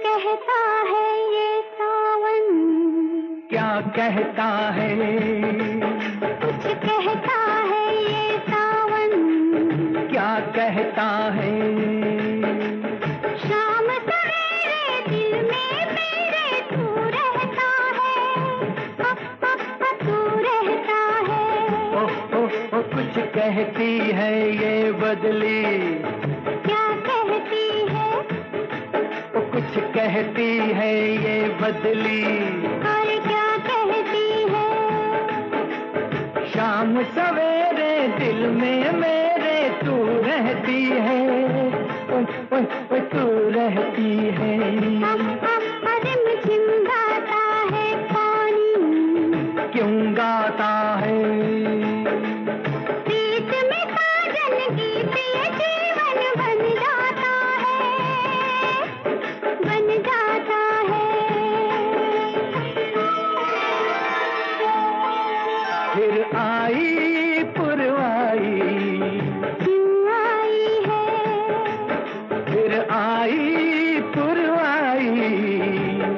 कहता है ये सावन, क्या कहता है? कुछ कहता है ये सावन, क्या कहता है? शाम सवेरे दिल में मेरे तू रहता है, तू रहता है। ओ कुछ कहती है ये बदली, क्या कहती है? कुछ कहती है ये बदली, और क्या कहती है? शाम सवेरे दिल में मेरे तू रहती है, तू रहती है। रिमझिम गाता है पानी, क्यों गाता है? प्रीत में साजन गीत ये जीवन बन जाता है, बन जाता है। फिर आई पुरवाई, क्यों आई है? फिर आई पुरवाई,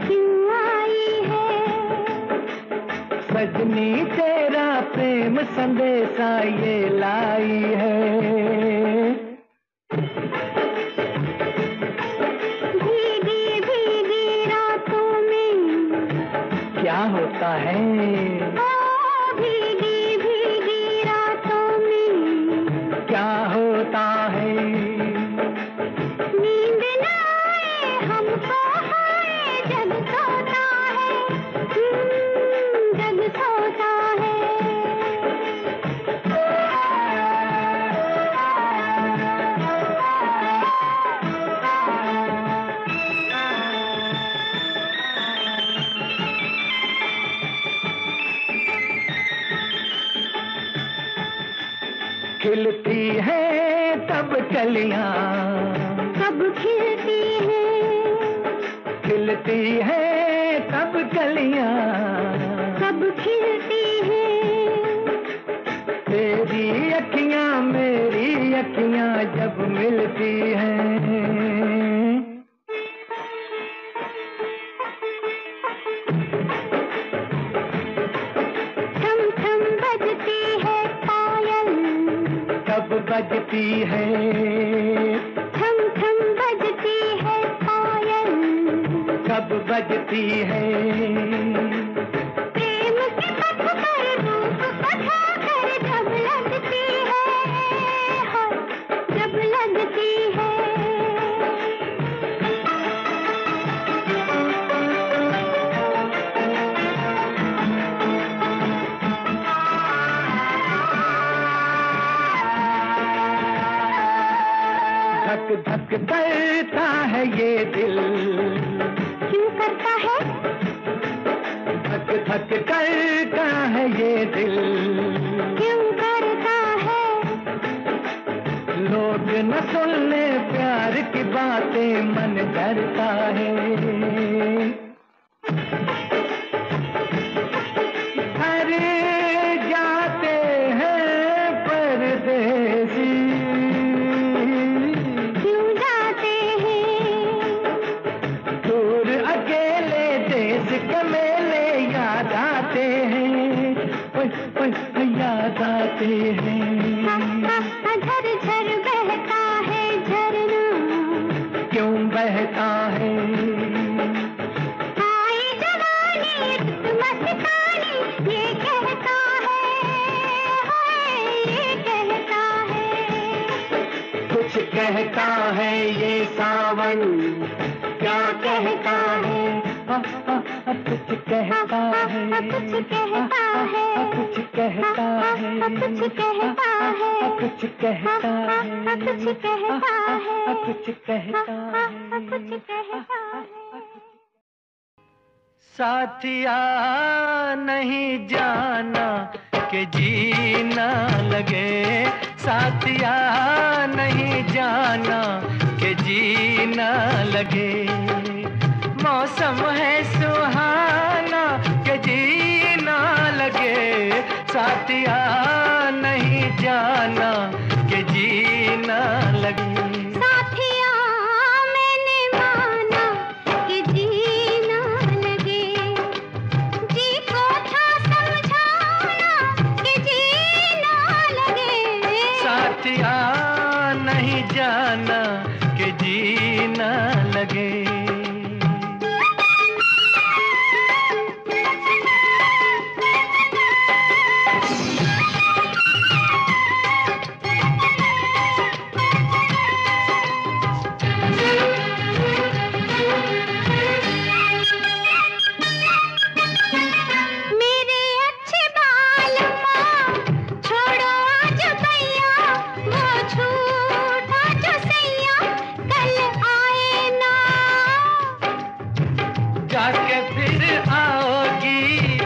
क्यों आई है? सजनी तेरा प्रेम संदेशा ये लाई है। भीगी भीगी रातों में क्या होता है? भीगी भीगी रातों में क्या होता है? नींद न आए हमको हाय जग सोता है, जग सोता है। खिलती है तब कलियां, कब खिलती है? खिलती है तब कलियां, कब खिलती है? तेरी अखियां मेरी अखियां जब मिलती हैं। थम थम बजती है पायल, कब बजती है? थम थम बजती है पायल, कब बजती है? प्रेम के पथ पर रूप बधा कर जब लगती है, जब लगती है। धक धक करता है ये दिल, क्यों करता है? धक धक करता है ये दिल, क्यों करता है? लोग न सुनने प्यार की बातें मन डरता है। अरे जाते हैं परदेसी, क्यों जाते हैं? दूर अकेले देश के मेले याद आते हैं, याद आते हैं। झर झर बहता है झरना, क्यों बहता है? आई जवानी मस्तानी ये कहता है, ये कहता है। कुछ कहता है ये सावन, क्या कहता है? कुछ कहता है, कुछ कहता है, कुछ कहता है, कुछ कहता है, कुछ कहता है, कुछ कहता है, कुछ कहता है, कुछ कहता है। साथिया नहीं जाना कि जीना लगे, साथिया नहीं जाना कि जीना लगे। मौसम है सुहाना कि जीना लगे, साथिया नहीं जाना कि जीना लगे। साथिया मैंने माना कि नहीं जाना कि जीना लगे। जाके फिर आओगी,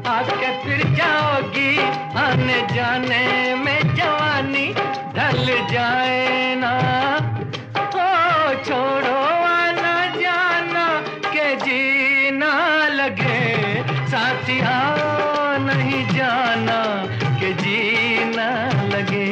आके फिर जाओगी, आने जाने में जवानी ढल जाए ना। ओ छोड़ो आना जाना के जीना लगे, साथिया नहीं जाना के जीना लगे।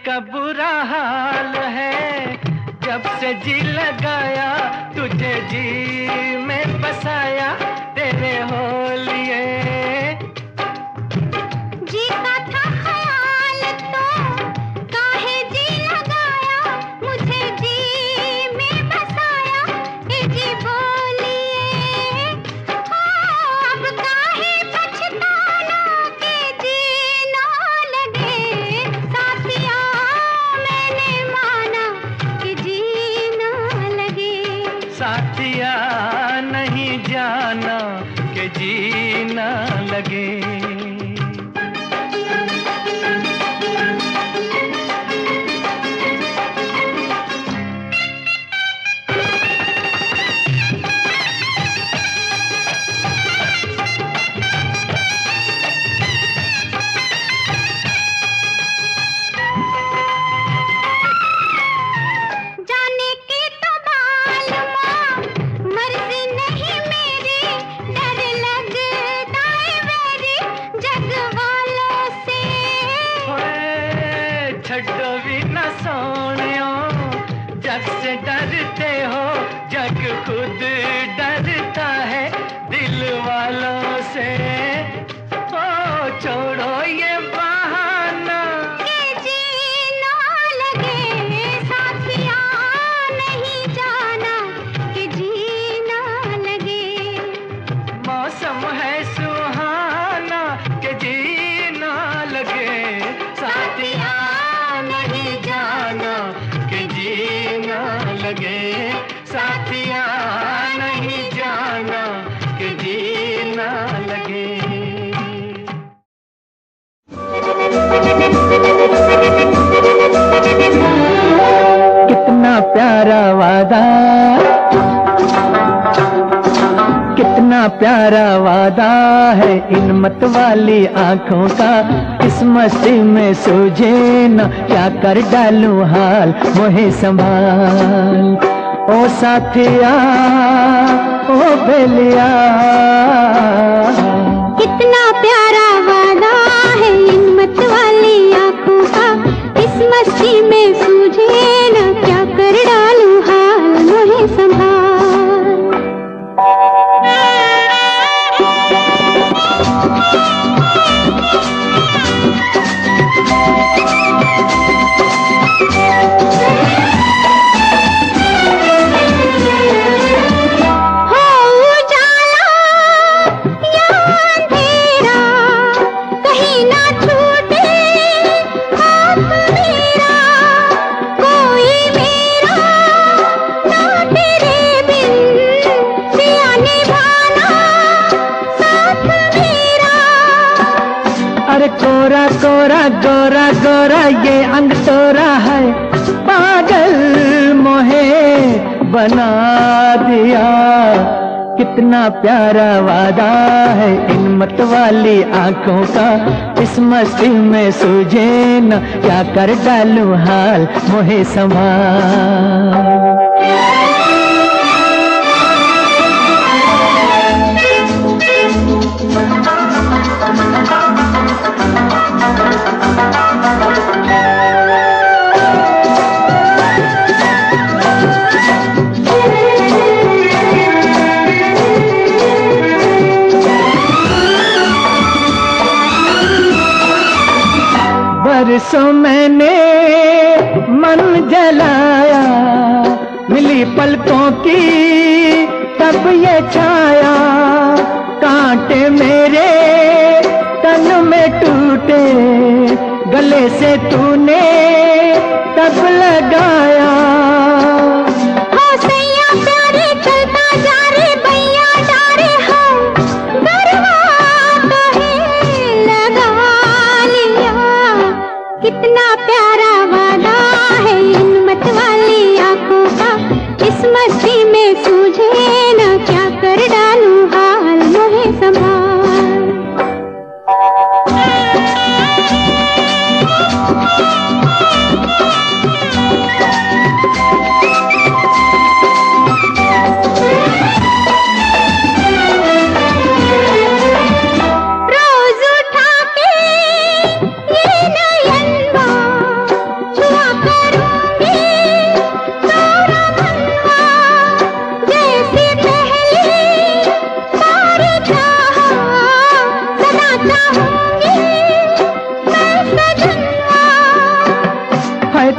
का बुरा हाल है जब से जी लगाया, तुझे जी में बसाया तेरे हो लिए। जी का था ख्याल तो काहे जी लगाया, मुझे जी में बसाया जी बोलिए। अब काहे पछताना के जी ना लगे, साथिया साथिया नहीं जाना के जीना लगे। छड्डो भी न सोनियो, जग से डरते हो, जग खुद डरता है दिल वालों से। ओ छोड़ो ये बहाना के जीना लगे, साथिया नहीं जाना के जीना लगे। मौसम है सुहाना के जीना लगे, साथिया नहीं जाना के जीना लगे, साथिया नहीं जाना के जीना लगे। कितना प्यारा वादा, कितना प्यारा वादा है इन मत वाली आँखों का, इस मस्ती में सूझे न क्या कर डालूं हाल, मोहे संभाल ओ साथिया ओ बेलिया। कितना प्यारा वादा है इन मत वाली आँखों का, इस मस्ती में सूझे न क्या कर डालूं हाल, मोहे संभाल। कोरा कोरा गोरा गोरा ये अंग तोरा है, पागल मोहे बना दिया। कितना प्यारा वादा है इन मत वाली आंखों का, इस मस्ती में सूझे न क्या कर डालूं हाल मोहे संभाल। बरसों मैंने मन जलाया, मिली पलकों की तब ये छाया, कांटे मेरे तन में टूटे गले से तूने तब लगाया। हो सैया प्यारे चलता जा रे भैया डारे हम गरबा कहे लगा लिया। कितना प्यारा वादा है इन मत वाली आंखों का, इस मस्ती में सूझे न क्या कर डालूं हाल मोहे संभाल।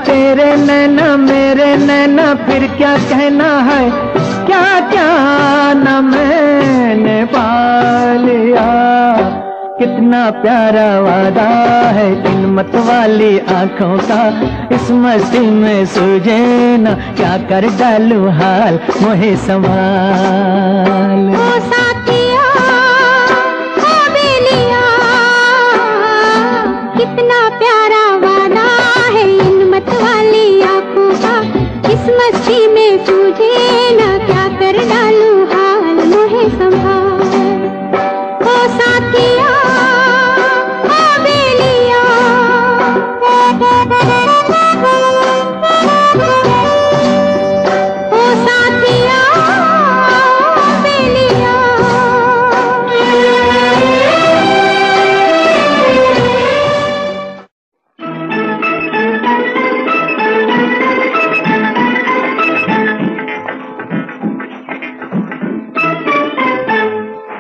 तेरे नैना मेरे नैना फिर क्या कहना है, क्या क्या न मैंने पा लिया। कितना प्यारा वादा है इन मत वाली आंखों का, इस मस्ती में सूझे न क्या कर डालूं हाल मोहे संभाल। ओ साथिया ओ बेलिया, कितना प्यारा वादा है इन मत वाली आंखों का, इस मस्ती में सूझे न क्या कर डालूं हाल मोहे संभाल। ओ साथिया ओ बेलिया, ओ साथिया ओ बेलिया।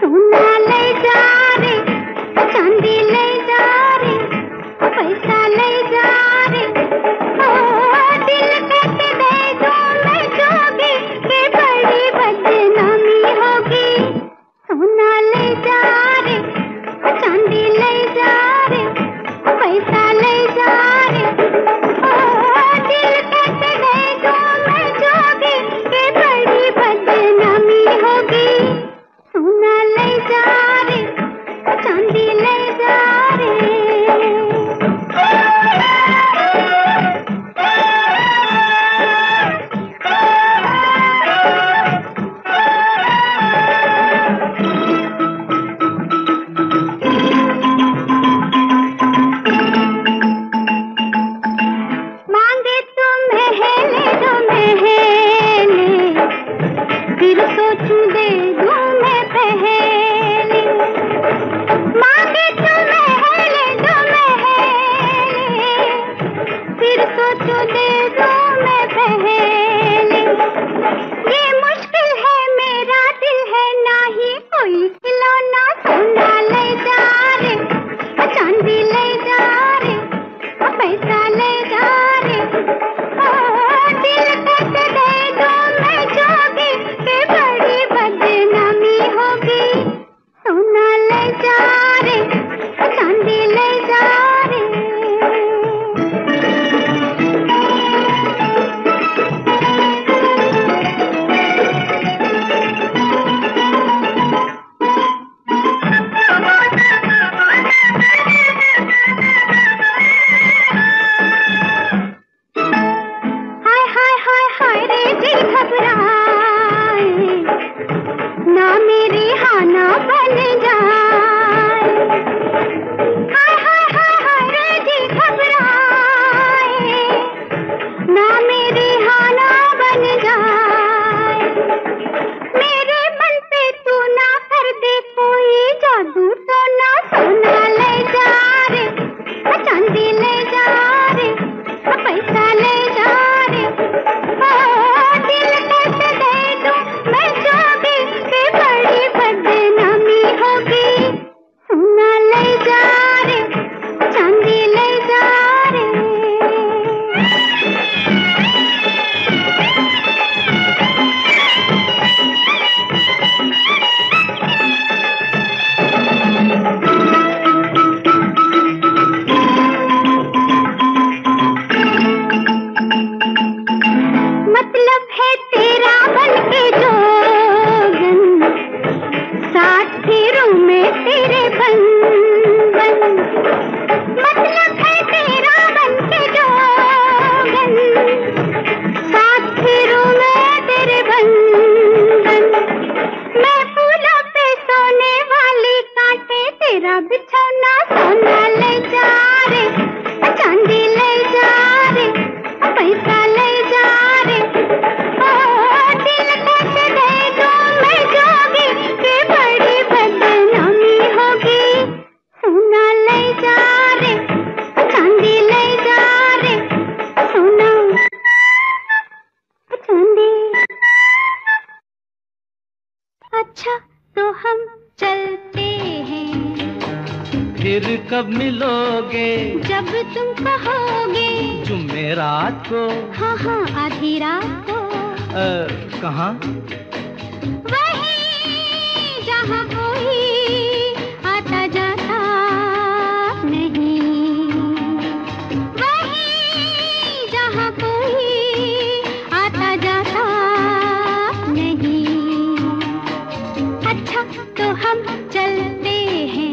सोना ले जा रे, चांदी ले जा रे, पैसा ले जा रे, ओ दिल कहते दे दो मैं जोगी के बड़ी बदनामी होगी। सोना ले जा रे, चांदी ले जा रे, पैसा ले जा रे, ओ दिल कहते दे दो मैं जोगी के बड़ी बदनामी होगी। सोना ले जा रे, चांदी ले जा रे। मांगे तो महले दो महले, फिर सोचूं दे दूं मैं पहले। मांगे तो महले दो महले, फिर सोचूं दे दूं मैं पहले। ये मुश्किल है मेरा दिल है ना ही कोई खिलौना। सोना ले जा रे, चांदी ले जा रे, पैसा ले जा रे, ओ दिल कहते दे दो मैं जोगी के बड़ी बदनामी होगी। सोना ले जा रे, चांदी ले जा रे। मतलब है तेरा बनके जोगन, साथ फिरूं मैं तेरे बंधन। मतलब है तेरा बनके जोगन, साथ फिरूं मैं तेरे बंधन। मैं फूलों पे सोने वाली, कांटे तेरा बिछौना सोना ले जा रे, चांदी ले जा रे, पैसा ले जा रे। ओ दिल कैसे दे दूं मैं जोगी, कि बड़ी बदनामी होगी। सोना ले जा रे, चांदी ले जा रे, सोना चांदी। अच्छा तो हम चलते हैं, फिर कब मिलोगे? जब तुम कहोगे। जुमेरात को? हाँ हाँ आधी रात को। कहाँ? वहीं जहाँ कोई आता जाता नहीं, वहीं जहाँ कोई आता जाता नहीं। अच्छा तो हम चलते हैं।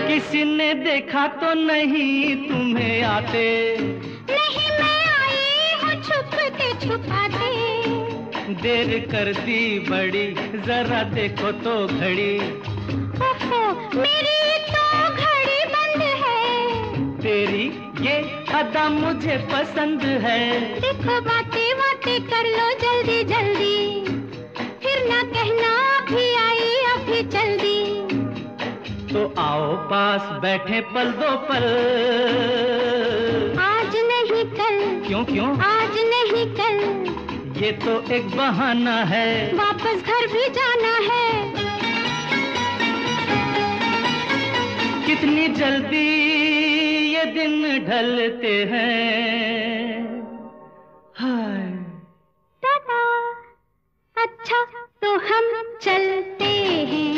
किसी ने देखा तो नहीं तुम्हें आते? नहीं मैं आई हूँ छुप के छुपाते। देर कर दी बड़ी, जरा देखो तो घड़ी। ओहो मेरी तो घड़ी बंद है। तेरी ये अदा मुझे पसंद है। देखो बातें बातें कर लो जल्दी जल्दी, फिर ना कहना अभी आई अभी चल दी। तो आओ पास बैठे पल दो पल। आज नहीं कल। क्यों क्यों? आज नहीं कल। ये तो एक बहाना है, वापस घर भी जाना है। कितनी जल्दी ये दिन ढलते हैं। हाय टाटा। अच्छा तो हम चलते हैं,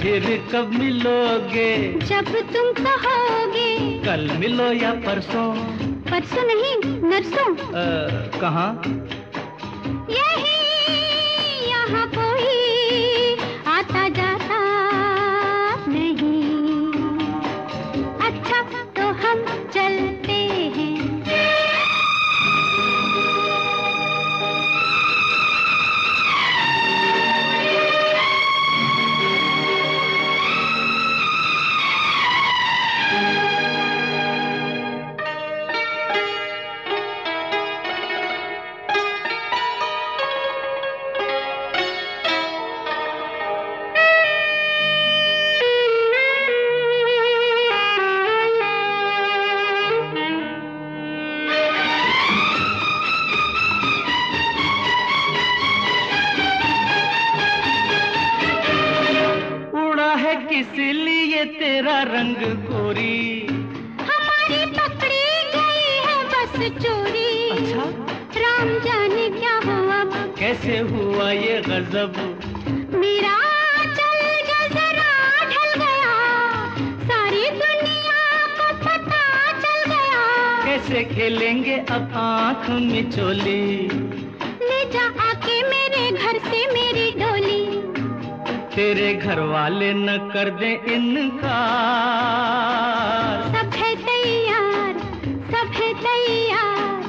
फिर कब मिलोगे? जब तुम कहोगे। कल मिलो या परसों? परसों नहीं नरसों। कहाँ? यही यहाँ कोई आता जाता नहीं। अच्छा तो हम चलते हैं। इसलिए तेरा रंग गोरी हमारी पकड़ी गई है बस चोरी। अच्छा राम जाने क्या हुआ, कैसे हुआ ये गजब, मेरा चल जो जरा ढल गया, सारी दुनिया को पता चल गया। कैसे खेलेंगे अब आँख मिचोली, ले जा आके मेरे घर से मेरी डोली। तेरे घर वाले न कर दे इनकार, सब है तैयार, सब है तैयार।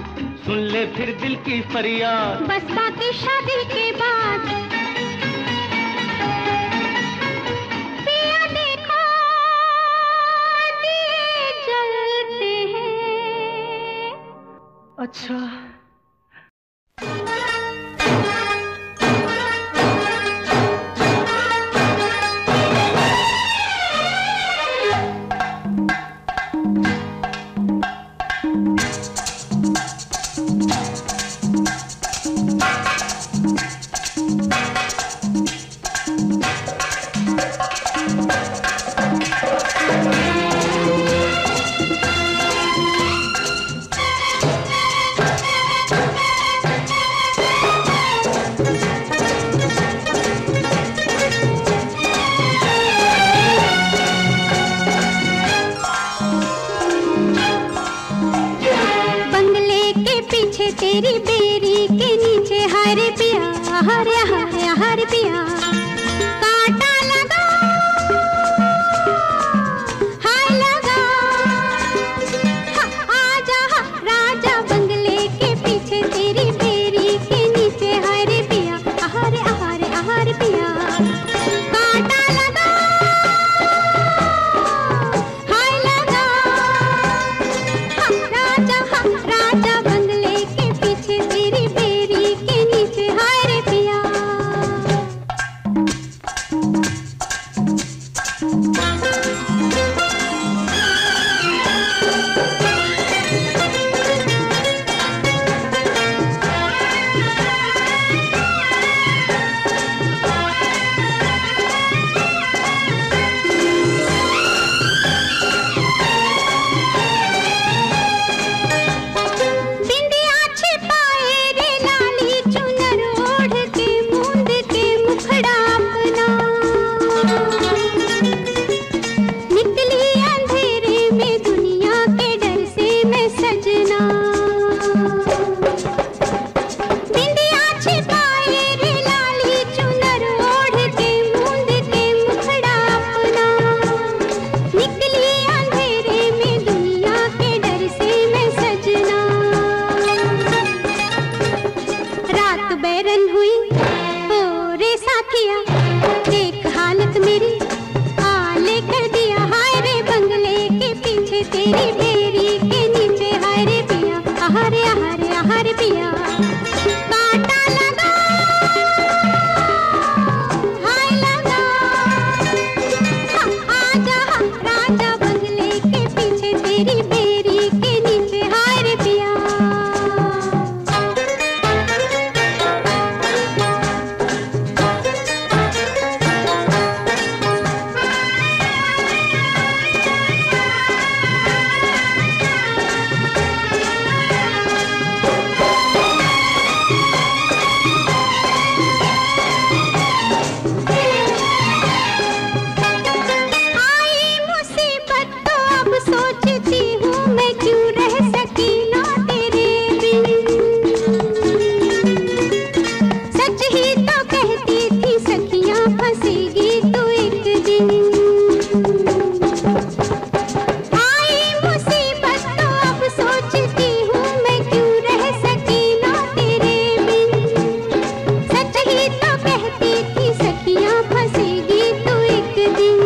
सुन ले फिर दिल की फरियाद, बस बाकी शादी के बाद। पिया देखो दिए जलते हैं। अच्छा तेरी बेरी के नीचे हरे पिया, हरे हरे हरे पिया। कांटा लगा हाय लगा, आजा राजा बंगले के पीछे तेरी बेरी के नीचे हरे पिया, हरे हरे हरे पिया। कांटा लगा हाय लगा, राजा बंगले के पीछे तेरी बेरी के नीचे हरे पिया। बिंदिया छिपाए रे लाली चुनर ओढ़ के मूंद के मुखड़ा अपना, निकली अंधेरे में दुनिया के डर से मैं सजना। बिंदिया छिपाए रे लाली चुनर ओढ़ के मूंद के मुखड़ा अपना, निकली अंधेरे में दुनिया के डर से मैं सजना। रात बैरन हुई ओ रे साथिया, देख हालत मेरी हाले कर दिया। हाय रे बंगले के पीछे तेरी बेरी के नीचे हाय रे पिया, हरे हरे हरे पिया। कांटा लगा हाय लगा, आजा राजा बंगले के पीछे तेरी बेरी के नीचे हाय रे पिया। आई मुसीबत तो अब सोचती हूँ मैं क्यों रह सकी ना तेरे बिन। सच ही तो कहती थी सखियाँ फंसेगी तू एक दिन। आई मुसीबत तो अब सोचती हूँ मैं क्यों रह सकी ना तेरे बिन। सच ही तो कहती थी सखियाँ फंसेगी तू एक दिन।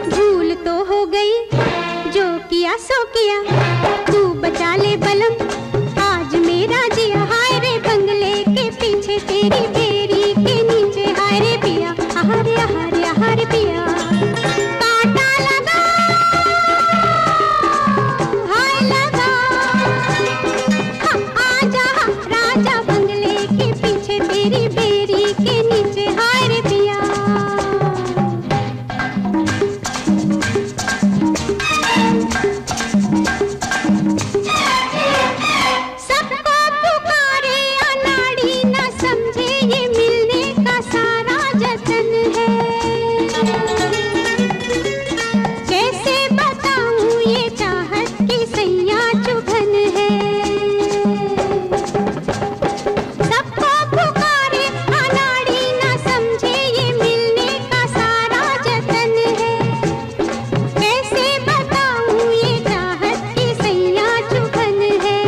भूल तो हो गई जो किया सो किया, तू बचा ले बलम आज मेरा जिया। हाय रे बंगले के पीछे तेरी बेरी के नीचे हाय रे पिया, हरे हरे हरे पिया। कांटा लगा हाय लगा, आजा राजा बंगले के पीछे तेरी बेरी के नीचे हाय रे पिया। सबको पुकारे अनाड़ी न समझे ये मिलने का सारा जतन है। कैसे बताऊं ये चाहत की सैया चुभन है। सबको पुकारे अनाड़ी न समझे ये मिलने का सारा जतन है। कैसे बताऊं ये चाहत की सैया चुभन है।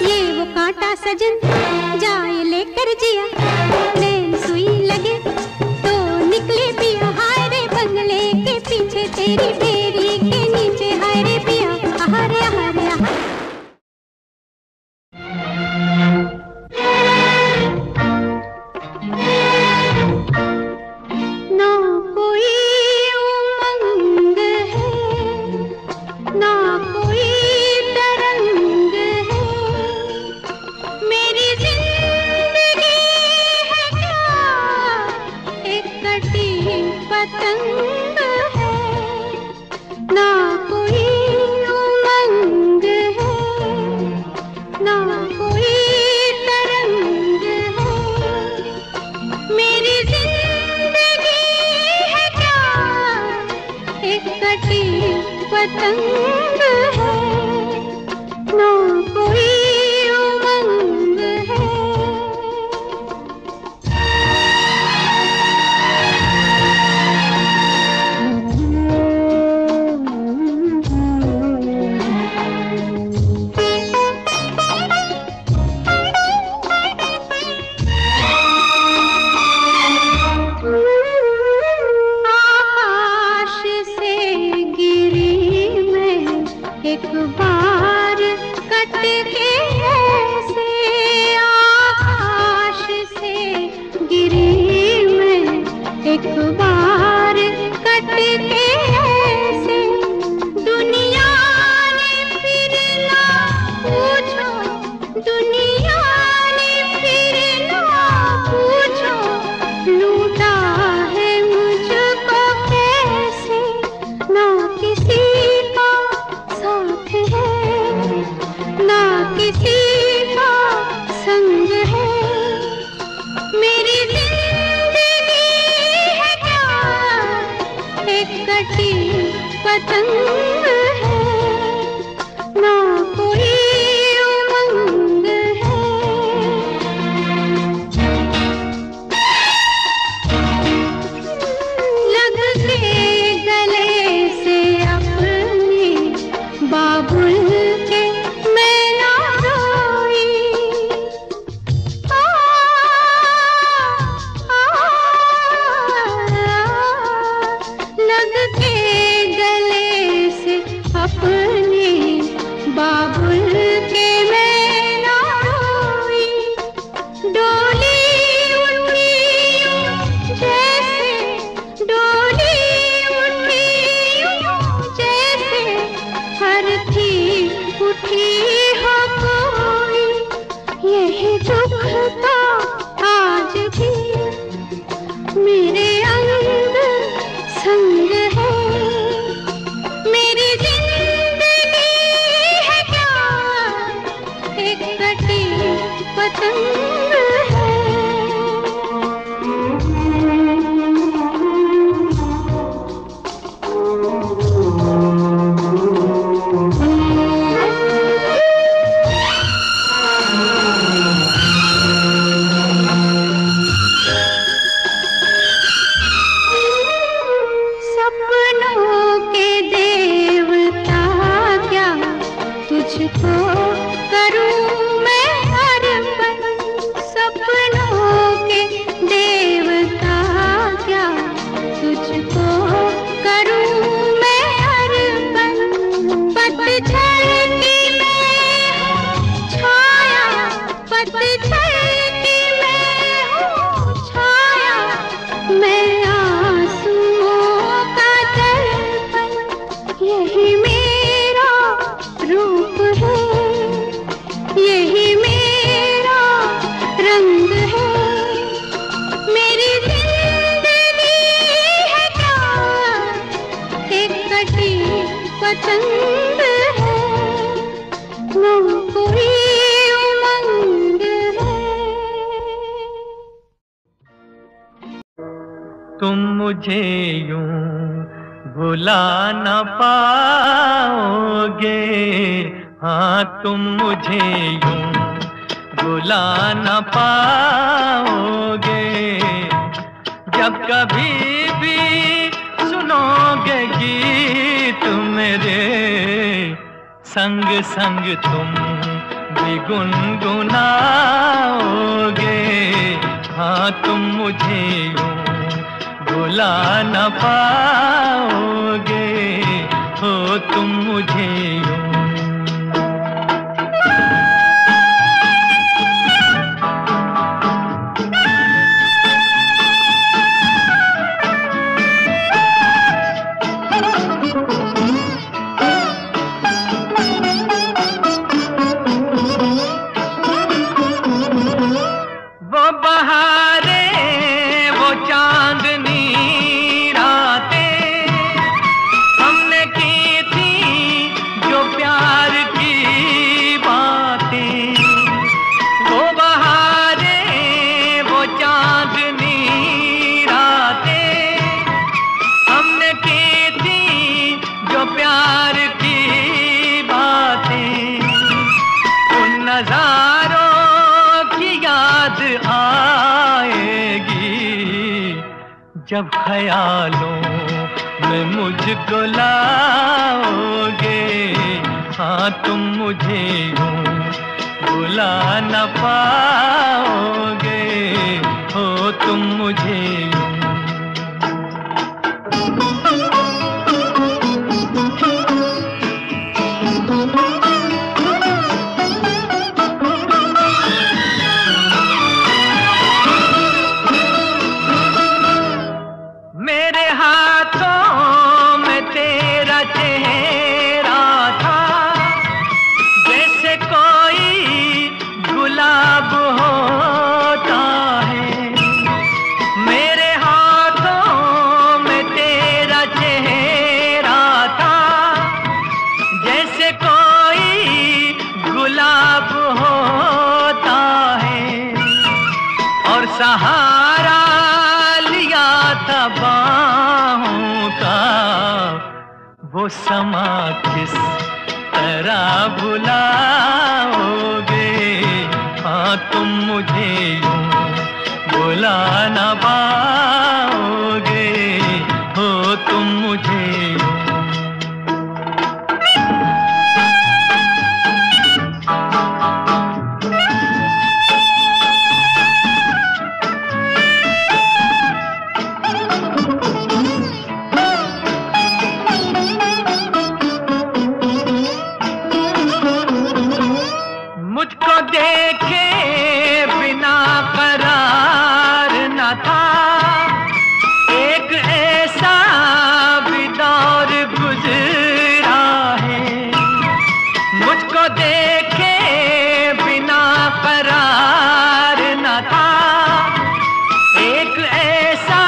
ये वो कांटा सजन जाए लेकर जिया, नैन सुई लगे तो निकले पिया। हाय रे बंगले के पीछे तेरी बेरी के नीचे हाय रे पिया, हरे हरे हरे। ना कोई उमंग है ना कोई तरंग है, मेरी जिंदगी है क्या एक कटी पतंग है। ना कोई उमंग है ना कोई तरंग है, मेरी जिंदगी है क्या एक कटी पतंग है, ना कोई उमंग है। एक बार कट के ऐसे आकाश से गिरी मैं, एक बार कट के ऐसे दुनिया ने फिर ना पूछो, दुनिया ने फिर ना पूछो लूटा है मुझको कैसे, ना किसी साथ है ना किसी का संग है। मेरी जिंदगी है क्या एक कटी पतंग है, ना कोई उमंग है। लग के गले से अपने बाबुल के मैं ना रोई, लग के गले से अपने बाबुल के मैं ना रोई। डोली उठी जैसे, डोली उठी जैसे हर थी उठी हो कोई, यही दुख तो आज भी मेरे अंग संग है। मेरी जिंदगी है क्या एक कटी पतंग है। सपनों के देवता क्या तुझको करूं मैं अर्पण, सपनों के देवता क्या तुझको करूं मैं अर्पण। पतझड़ की मैं हूँ छाया, पतझड़ की मैं हूँ छाया, मैं आंसुओं का दर्पण, यही मेरा रूप है, यही मेरा रंग है। मेरी जिंदगी है क्या एक कटी पतंग है, ना कोई उमंग है। तुम मुझे यूं भुला न पाओगे, हाँ तुम मुझे यूं भुला न पाओगे। जब कभी भी सुनोगे गीत मेरे, संग संग तुम भी गुनगुनाओगे। हाँ तुम मुझे यूं भुला न पाओगे, हो तुम मुझे यूं। वो बहारे वो चांदनी रातें हमने की थी जो प्यार जब ख्यालों में मुझको लाओगे, हाँ तुम मुझे यूं बुला न पाओगे, हो तुम मुझे यूं। मेरे हाथों में तेरा चेहरा था, जैसे कोई गुलाब होता है। मेरे हाथों में तेरा चेहरा था, जैसे कोई गुलाब होता है। और सहारा लिया था बाहों का, वो समा किस तरह भुलाओगे, हाँ तुम मुझे यूं भुला न पाओगे, हो तुम मुझे यूं। मुझको देखे बिना करार न था, एक ऐसा भी दौर गुजरा है। मुझको देखे बिना करार न था, एक ऐसा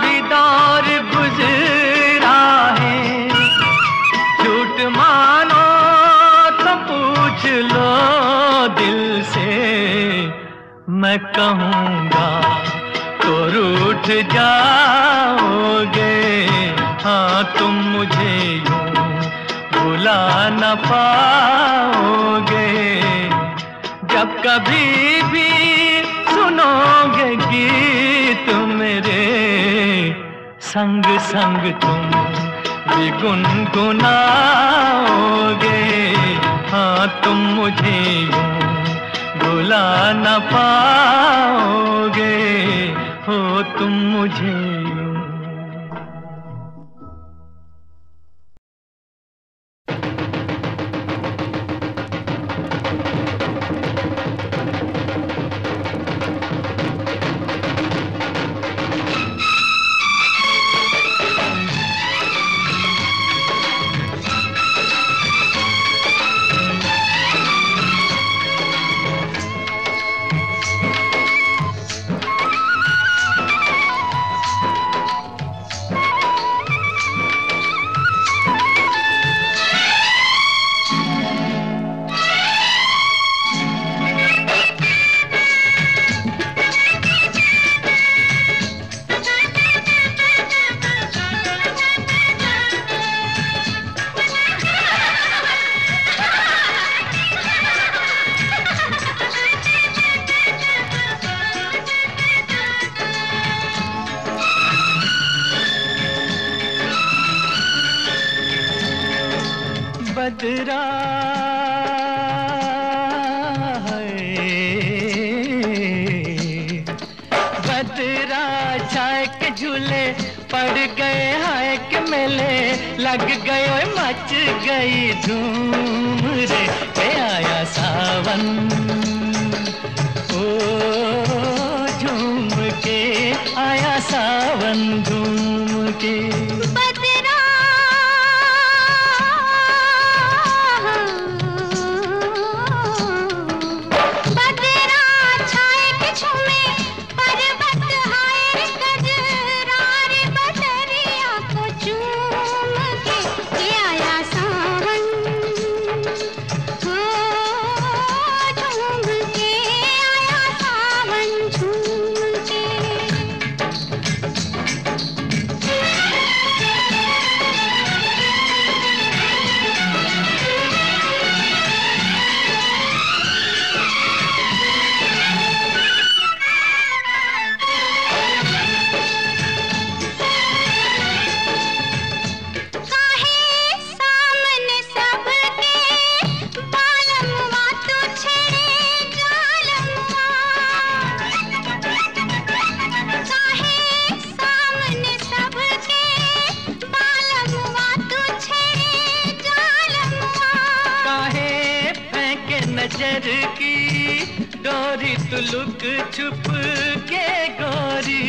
भी दौर गुजरा है। झूठ मानो तो पूछ लो दिल से, मैं कहूँगा तो रूठ जाओगे, हाँ तुम मुझे यूं भुला न पाओगे। जब कभी भी सुनोगे गीत मेरे, संग संग तुम भी गुनगुनाओगे, हाँ तुम मुझे यूं भुला न पाओगे, हो तुम मुझे यूं। बदरा बदरा छाए के झूले पड़ गए, हाय के मेले लग गए, ओए मच गई धूम रे, के आया सावन ओ झूम के आया सावन झूम के। कजर की डोरी तू लुक छुप के गोरी।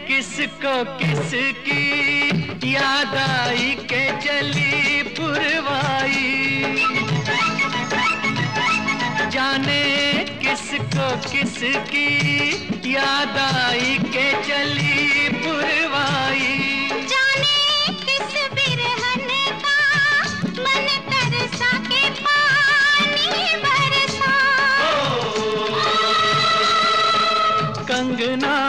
किसको किसकी याद आई के चली पुरवाई, जाने किसको किसकी याद आई के चली पुरवाई। जाने किस बिरहन का मन तरसा के पानी बरसा। कंगना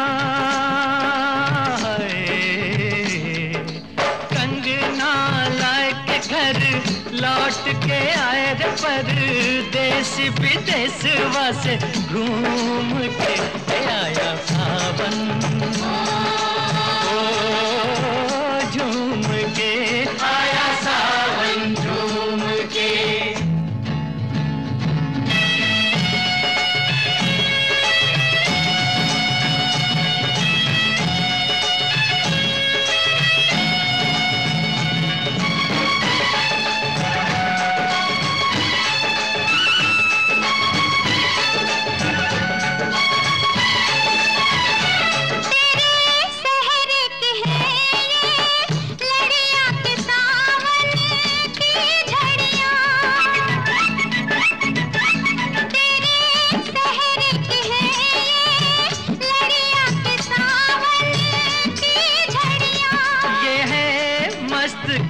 लौट के आए रे परदेश विदेशवा से घूम के आया सावन। ओ झूम के आया सावन झूम के।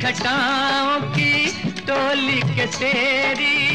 घटाओं की टोली के तेरी